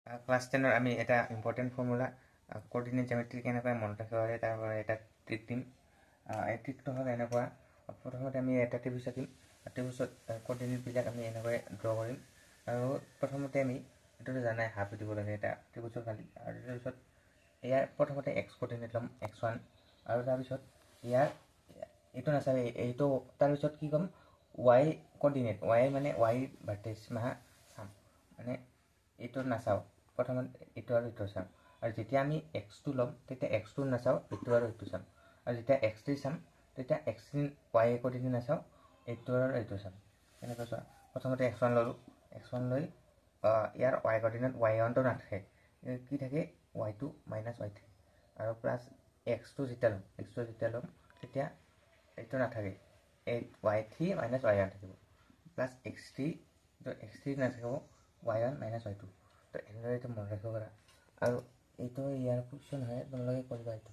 Class 10 আমি এটা important formula coordinate জ্যামিতি কেনেকৈ মনত ৰাখিব পাৰে তাৰ পৰা এটা ট্ৰিক দিম। এই ট্ৰিকটো হ'ল এনেকুৱা, প্ৰথমতে আমি এটা ত্ৰিভুজ আঁকিম, ত্ৰিভুজত কোঅৰ্ডিনেটবিলাক আমি এনেকৈ ড্ৰ কৰিম। আৰু প্ৰথমতে আমি এইটো জানাই হাফ দিব লাগে এটা ত্ৰিভুজৰ খালি, আৰু তাৰপিছত ইয়াৰ প্ৰথমতে এক্স কোঅৰ্ডিনেট ল'ম x1, আৰু তাৰপিছত ইয়াৰ এইটো নাচাবে, এইটো তাৰপিছত কি ক'ম y কোঅৰ্ডিনেট, y মানে y ভাৰ্টেক্স মাহা চাম, মানে এইটো নাচাওঁ, প্ৰথমতে এইটো আৰু এইটো চাম। আৰু যেতিয়া আমি x2 ল'ম তেতিয়া x2 নাচাওঁ, এইটো আৰু এইটো চাম। আৰু যেতিয়া x3 চাম তেতিয়া x3 y কোঅৰ্ডিনেট নাচাওঁ, এইটো আৰু এইটো চাম। এনেকৈ চোৱা, প্ৰথমতে x1 ল'লোঁ, x1 লৈ ইয়াৰ y কোঅৰ্ডিনেট y1টো নাথাকে, কি থাকে y2 মাইনাছ y3, আৰু প্লাছ x2 যেতিয়া ল'ম তেতিয়া এইটো নাথাকে, এই y3 মাইনাছ y1 থাকিব, প্লাছ x3 নাথাকিব y1 মাইনাছ y2। তো এনেদৰে এইটো মনত ৰাখিব পাৰা, আৰু এইটো ইয়াৰ কুৱেশ্যন হয়, তোমালোকে কৰিবা এইটো।